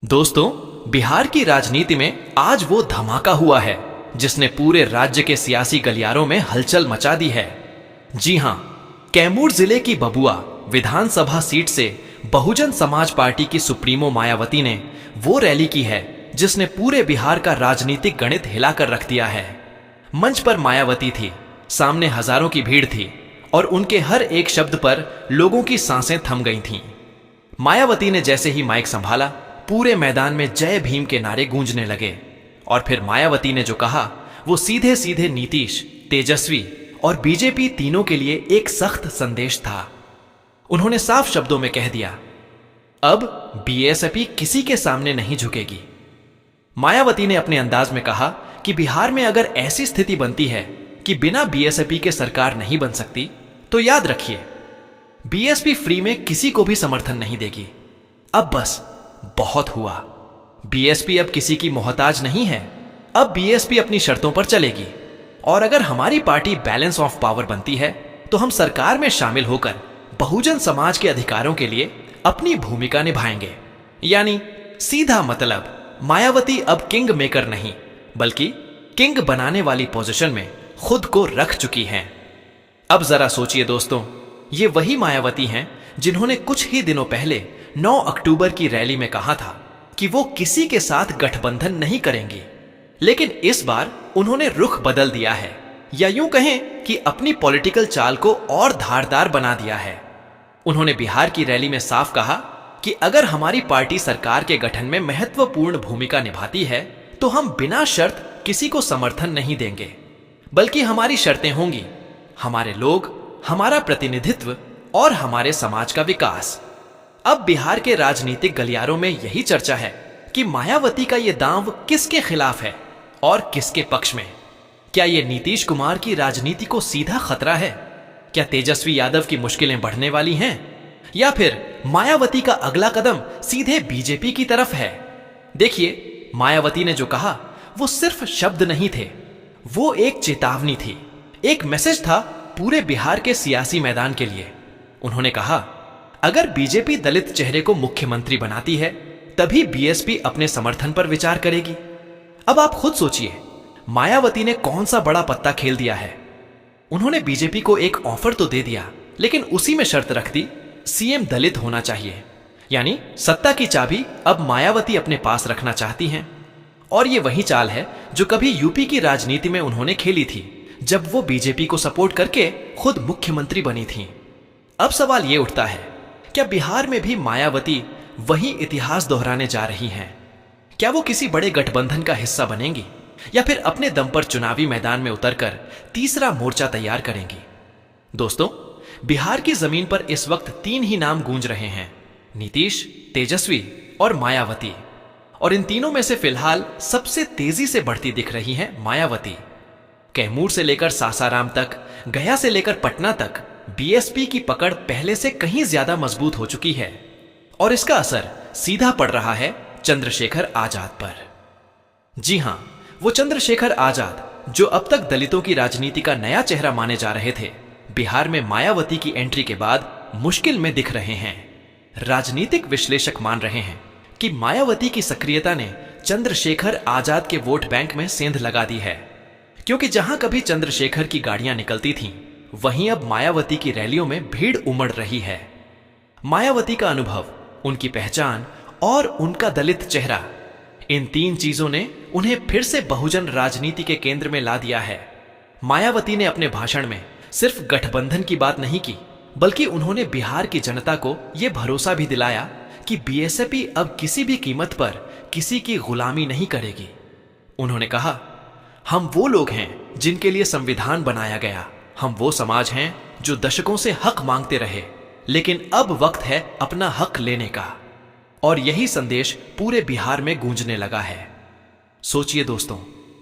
दोस्तों, बिहार की राजनीति में आज वो धमाका हुआ है जिसने पूरे राज्य के सियासी गलियारों में हलचल मचा दी है। जी हां, कैमूर जिले की बबुआ विधानसभा सीट से बहुजन समाज पार्टी की सुप्रीमो मायावती ने वो रैली की है जिसने पूरे बिहार का राजनीतिक गणित हिलाकर रख दिया है। मंच पर मायावती थी, सामने हजारों की भीड़ थी और उनके हर एक शब्द पर लोगों की सांसें थम गई थीं। मायावती ने जैसे ही माइक संभाला, पूरे मैदान में जय भीम के नारे गूंजने लगे और फिर मायावती ने जो कहा वो सीधे सीधे नीतीश, तेजस्वी और बीजेपी तीनों के लिए एक सख्त संदेश था। उन्होंने साफ शब्दों में कह दिया, अब बीएसपी किसी के सामने नहीं झुकेगी। मायावती ने अपने अंदाज में कहा कि बिहार में अगर ऐसी स्थिति बनती है कि बिना बीएसपी के सरकार नहीं बन सकती, तो याद रखिए, बीएसपी फ्री में किसी को भी समर्थन नहीं देगी। अब बस बहुत हुआ। बीएसपी अब किसी की मोहताज नहीं है। अब बीएसपी अपनी शर्तों पर चलेगी और अगर हमारी पार्टी बैलेंस ऑफ पावर बनती है तो हम सरकार में शामिल होकर बहुजन समाज के अधिकारों के लिए अपनी भूमिका निभाएंगे। यानी सीधा मतलब, मायावती अब किंग मेकर नहीं बल्कि किंग बनाने वाली पोजीशन में खुद को रख चुकी हैं। अब जरा सोचिए दोस्तों, ये वही मायावती हैं जिन्होंने कुछ ही दिनों पहले 9 अक्टूबर की रैली में कहा था कि वो किसी के साथ गठबंधन नहीं करेंगी, लेकिन इस बार उन्होंने रुख बदल दिया है, या यूं कहें कि अपनी पॉलिटिकल चाल को और धारदार बना दिया है। उन्होंने बिहार की रैली में साफ कहा कि अगर हमारी पार्टी सरकार के गठन में महत्वपूर्ण भूमिका निभाती है तो हम बिना शर्त किसी को समर्थन नहीं देंगे, बल्कि हमारी शर्तें होंगी हमारे लोग, हमारा प्रतिनिधित्व और हमारे समाज का विकास। अब बिहार के राजनीतिक गलियारों में यही चर्चा है कि मायावती का यह दांव किसके खिलाफ है और किसके पक्ष में। क्या यह नीतीश कुमार की राजनीति को सीधा खतरा है? क्या तेजस्वी यादव की मुश्किलें बढ़ने वाली हैं? या फिर मायावती का अगला कदम सीधे बीजेपी की तरफ है? देखिए, मायावती ने जो कहा वो सिर्फ शब्द नहीं थे, वो एक चेतावनी थी, एक मैसेज था पूरे बिहार के सियासी मैदान के लिए। उन्होंने कहा, अगर बीजेपी दलित चेहरे को मुख्यमंत्री बनाती है तभी बीएसपी अपने समर्थन पर विचार करेगी। अब आप खुद सोचिए, मायावती ने कौन सा बड़ा पत्ता खेल दिया है। उन्होंने बीजेपी को एक ऑफर तो दे दिया, लेकिन उसी में शर्त रख दी, सीएम दलित होना चाहिए। यानी सत्ता की चाबी अब मायावती अपने पास रखना चाहती हैं। और ये वही चाल है जो कभी यूपी की राजनीति में उन्होंने खेली थी, जब वो बीजेपी को सपोर्ट करके खुद मुख्यमंत्री बनी थी। अब सवाल ये उठता है, क्या बिहार में भी मायावती वही इतिहास दोहराने जा रही हैं? क्या वो किसी बड़े गठबंधन का हिस्सा बनेंगी या फिर अपने दम पर चुनावी मैदान में उतरकर तीसरा मोर्चा तैयार करेंगी? दोस्तों, बिहार की जमीन पर इस वक्त 3 ही नाम गूंज रहे हैं, नीतीश, तेजस्वी और मायावती। और इन तीनों में से फिलहाल सबसे तेजी से बढ़ती दिख रही है मायावती। कैमूर से लेकर सासाराम तक, गया से लेकर पटना तक बीएसपी की पकड़ पहले से कहीं ज्यादा मजबूत हो चुकी है और इसका असर सीधा पड़ रहा है चंद्रशेखर आजाद पर। जी हां, वो चंद्रशेखर आजाद जो अब तक दलितों की राजनीति का नया चेहरा माने जा रहे थे, बिहार में मायावती की एंट्री के बाद मुश्किल में दिख रहे हैं। राजनीतिक विश्लेषक मान रहे हैं कि मायावती की सक्रियता ने चंद्रशेखर आजाद के वोट बैंक में सेंध लगा दी है, क्योंकि जहां कभी चंद्रशेखर की गाड़ियां निकलती थीं, वहीं अब मायावती की रैलियों में भीड़ उमड़ रही है। मायावती का अनुभव, उनकी पहचान और उनका दलित चेहरा, इन 3 चीजों ने उन्हें फिर से बहुजन राजनीति के केंद्र में ला दिया है। मायावती ने अपने भाषण में सिर्फ गठबंधन की बात नहीं की, बल्कि उन्होंने बिहार की जनता को यह भरोसा भी दिलाया कि बीएसपी अब किसी भी कीमत पर किसी की गुलामी नहीं करेगी। उन्होंने कहा, हम वो लोग हैं जिनके लिए संविधान बनाया गया, हम वो समाज हैं जो दशकों से हक मांगते रहे, लेकिन अब वक्त है अपना हक लेने का। और यही संदेश पूरे बिहार में गूंजने लगा है। सोचिए दोस्तों,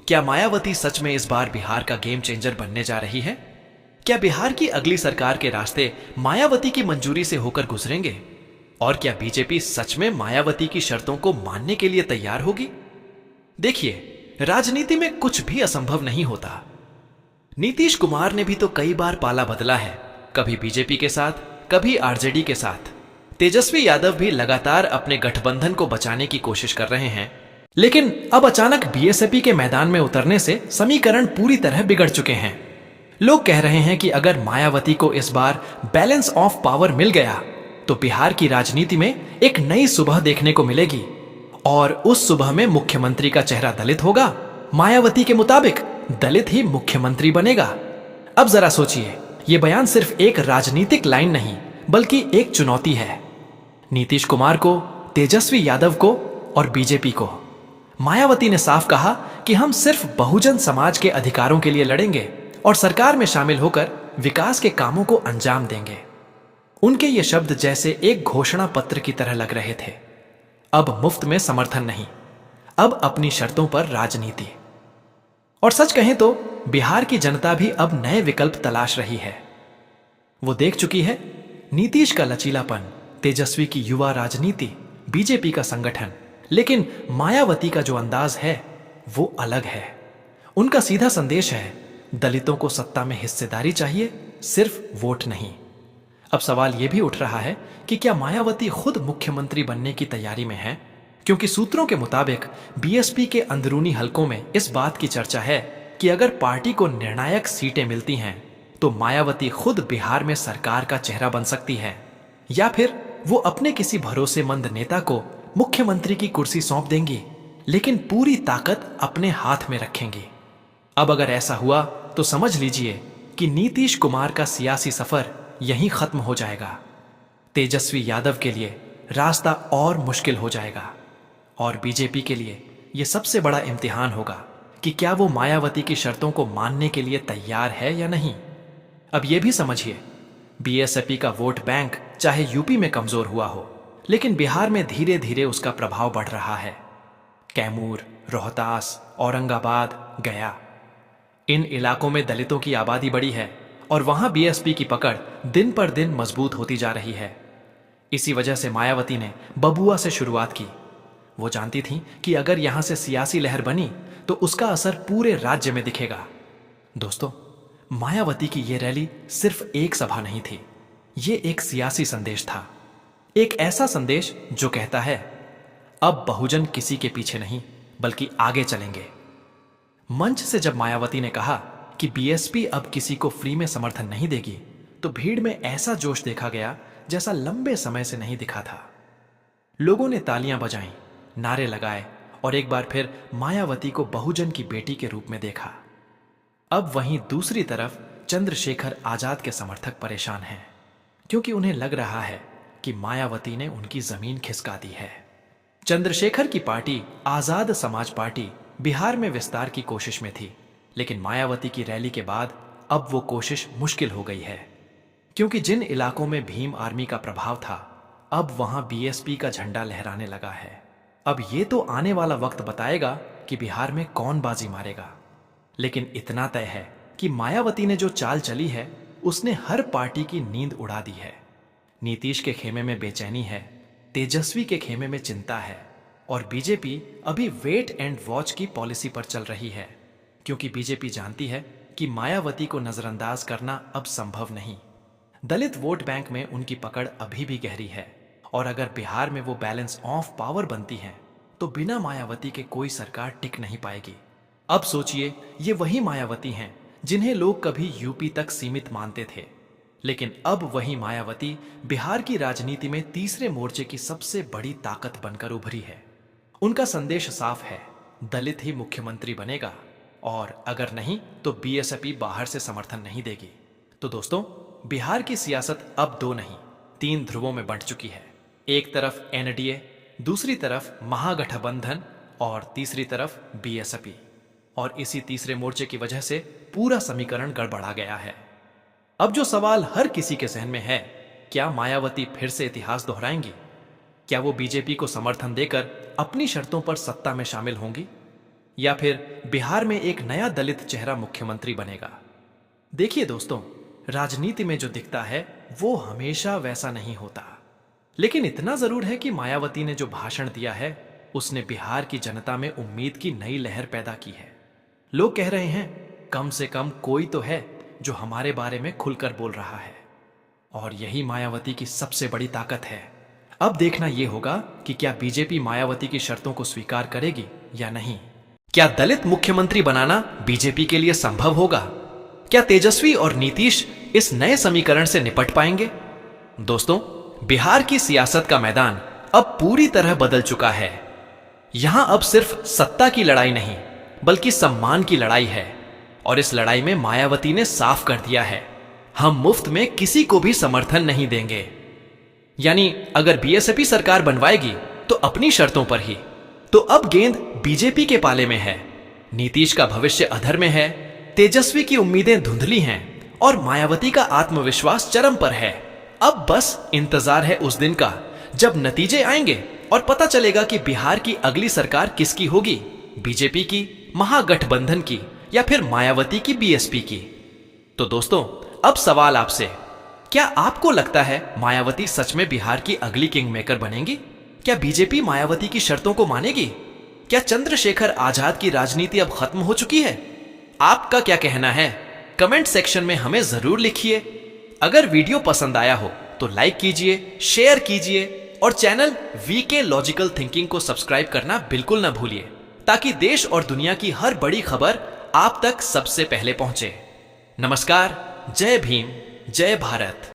क्या मायावती सच में इस बार बिहार का गेम चेंजर बनने जा रही है? क्या बिहार की अगली सरकार के रास्ते मायावती की मंजूरी से होकर गुजरेंगे? और क्या बीजेपी सच में मायावती की शर्तों को मानने के लिए तैयार होगी? देखिए, राजनीति में कुछ भी असंभव नहीं होता। नीतीश कुमार ने भी तो कई बार पाला बदला है, कभी बीजेपी के साथ, कभी आरजेडी के साथ। तेजस्वी यादव भी लगातार अपने गठबंधन को बचाने की कोशिश कर रहे हैं, लेकिन अब अचानक बीएसपी के मैदान में उतरने से समीकरण पूरी तरह बिगड़ चुके हैं। लोग कह रहे हैं कि अगर मायावती को इस बार बैलेंस ऑफ पावर मिल गया तो बिहार की राजनीति में एक नई सुबह देखने को मिलेगी और उस सुबह में मुख्यमंत्री का चेहरा दलित होगा। मायावती के मुताबिक दलित ही मुख्यमंत्री बनेगा। अब जरा सोचिए, यह बयान सिर्फ एक राजनीतिक लाइन नहीं बल्कि एक चुनौती है नीतीश कुमार को, तेजस्वी यादव को और बीजेपी को। मायावती ने साफ कहा कि हम सिर्फ बहुजन समाज के अधिकारों के लिए लड़ेंगे और सरकार में शामिल होकर विकास के कामों को अंजाम देंगे। उनके ये शब्द जैसे एक घोषणा पत्र की तरह लग रहे थे। अब मुफ्त में समर्थन नहीं, अब अपनी शर्तों पर राजनीति। और सच कहें तो बिहार की जनता भी अब नए विकल्प तलाश रही है। वो देख चुकी है नीतीश का लचीलापन, तेजस्वी की युवा राजनीति, बीजेपी का संगठन, लेकिन मायावती का जो अंदाज है वो अलग है। उनका सीधा संदेश है, दलितों को सत्ता में हिस्सेदारी चाहिए, सिर्फ वोट नहीं। अब सवाल यह भी उठ रहा है कि क्या मायावती खुद मुख्यमंत्री बनने की तैयारी में है, क्योंकि सूत्रों के मुताबिक बीएसपी के अंदरूनी हलकों में इस बात की चर्चा है कि अगर पार्टी को निर्णायक सीटें मिलती हैं तो मायावती खुद बिहार में सरकार का चेहरा बन सकती है, या फिर वो अपने किसी भरोसेमंद नेता को मुख्यमंत्री की कुर्सी सौंप देंगी, लेकिन पूरी ताकत अपने हाथ में रखेंगी। अब अगर ऐसा हुआ तो समझ लीजिए कि नीतीश कुमार का सियासी सफर यहीं खत्म हो जाएगा। तेजस्वी यादव के लिए रास्ता और मुश्किल हो जाएगा और बीजेपी के लिए यह सबसे बड़ा इम्तिहान होगा कि क्या वो मायावती की शर्तों को मानने के लिए तैयार है या नहीं। अब यह भी समझिए, बीएसपी का वोट बैंक चाहे यूपी में कमजोर हुआ हो, लेकिन बिहार में धीरे धीरे उसका प्रभाव बढ़ रहा है। कैमूर, रोहतास, औरंगाबाद, गया, इन इलाकों में दलितों की आबादी बढ़ी है और वहां बीएसपी की पकड़ दिन पर दिन मजबूत होती जा रही है। इसी वजह से मायावती ने बबुआ से शुरुआत की। वो जानती थी कि अगर यहां से सियासी लहर बनी तो उसका असर पूरे राज्य में दिखेगा। दोस्तों, मायावती की यह रैली सिर्फ एक सभा नहीं थी, ये एक सियासी संदेश था। एक ऐसा संदेश जो कहता है, अब बहुजन किसी के पीछे नहीं बल्कि आगे चलेंगे। मंच से जब मायावती ने कहा कि बीएसपी अब किसी को फ्री में समर्थन नहीं देगी, तो भीड़ में ऐसा जोश देखा गया जैसा लंबे समय से नहीं दिखा था। लोगों ने तालियां बजाईं, नारे लगाए और एक बार फिर मायावती को बहुजन की बेटी के रूप में देखा। अब वहीं दूसरी तरफ चंद्रशेखर आजाद के समर्थक परेशान हैं, क्योंकि उन्हें लग रहा है कि मायावती ने उनकी जमीन खिसका दी है। चंद्रशेखर की पार्टी आजाद समाज पार्टी बिहार में विस्तार की कोशिश में थी, लेकिन मायावती की रैली के बाद अब वो कोशिश मुश्किल हो गई है, क्योंकि जिन इलाकों में भीम आर्मी का प्रभाव था, अब वहां बीएसपी का झंडा लहराने लगा है। अब ये तो आने वाला वक्त बताएगा कि बिहार में कौन बाजी मारेगा, लेकिन इतना तय है कि मायावती ने जो चाल चली है उसने हर पार्टी की नींद उड़ा दी है। नीतीश के खेमे में बेचैनी है, तेजस्वी के खेमे में चिंता है और बीजेपी अभी वेट एंड वॉच की पॉलिसी पर चल रही है, क्योंकि बीजेपी जानती है कि मायावती को नजरअंदाज करना अब संभव नहीं। दलित वोट बैंक में उनकी पकड़ अभी भी गहरी है और अगर बिहार में वो बैलेंस ऑफ पावर बनती है तो बिना मायावती के कोई सरकार टिक नहीं पाएगी। अब सोचिए, ये वही मायावती हैं जिन्हें लोग कभी यूपी तक सीमित मानते थे, लेकिन अब वही मायावती बिहार की राजनीति में तीसरे मोर्चे की सबसे बड़ी ताकत बनकर उभरी है। उनका संदेश साफ है, दलित ही मुख्यमंत्री बनेगा और अगर नहीं तो बीएसपी बाहर से समर्थन नहीं देगी। तो दोस्तों, बिहार की सियासत अब 2 नहीं 3 ध्रुवों में बंट चुकी है। एक तरफ एनडीए, दूसरी तरफ महागठबंधन और तीसरी तरफ बीएसपी। और इसी तीसरे मोर्चे की वजह से पूरा समीकरण गड़बड़ा गया है। अब जो सवाल हर किसी के जहन में है, क्या मायावती फिर से इतिहास दोहराएंगी? क्या वो बीजेपी को समर्थन देकर अपनी शर्तों पर सत्ता में शामिल होंगी, या फिर बिहार में एक नया दलित चेहरा मुख्यमंत्री बनेगा? देखिए दोस्तों, राजनीति में जो दिखता है वो हमेशा वैसा नहीं होता, लेकिन इतना जरूर है कि मायावती ने जो भाषण दिया है उसने बिहार की जनता में उम्मीद की नई लहर पैदा की है। लोग कह रहे हैं, कम से कम कोई तो है जो हमारे बारे में खुलकर बोल रहा है। और यही मायावती की सबसे बड़ी ताकत है। अब देखना यह होगा कि क्या बीजेपी मायावती की शर्तों को स्वीकार करेगी या नहीं। क्या दलित मुख्यमंत्री बनाना बीजेपी के लिए संभव होगा? क्या तेजस्वी और नीतीश इस नए समीकरण से निपट पाएंगे? दोस्तों, बिहार की सियासत का मैदान अब पूरी तरह बदल चुका है। यहां अब सिर्फ सत्ता की लड़ाई नहीं, बल्कि सम्मान की लड़ाई है। और इस लड़ाई में मायावती ने साफ कर दिया है, हम मुफ्त में किसी को भी समर्थन नहीं देंगे। यानी अगर बीएसपी सरकार बनवाएगी तो अपनी शर्तों पर ही। तो अब गेंद बीजेपी के पाले में है। नीतीश का भविष्य अधर में है, तेजस्वी की उम्मीदें धुंधली हैं और मायावती का आत्मविश्वास चरम पर है। अब बस इंतजार है उस दिन का जब नतीजे आएंगे और पता चलेगा कि बिहार की अगली सरकार किसकी होगी, बीजेपी की, महागठबंधन की, या फिर मायावती की बीएसपी की। तो दोस्तों, अब सवाल आपसे, क्या आपको लगता है मायावती सच में बिहार की अगली किंग मेकर बनेंगी? क्या बीजेपी मायावती की शर्तों को मानेगी? क्या चंद्रशेखर आजाद की राजनीति अब खत्म हो चुकी है? आपका क्या कहना है? कमेंट सेक्शन में हमें जरूर लिखिए। अगर वीडियो पसंद आया हो तो लाइक कीजिए, शेयर कीजिए और चैनल वीके लॉजिकल थिंकिंग को सब्सक्राइब करना बिल्कुल ना भूलिए, ताकि देश और दुनिया की हर बड़ी खबर आप तक सबसे पहले पहुंचे। नमस्कार, जय भीम, जय भारत।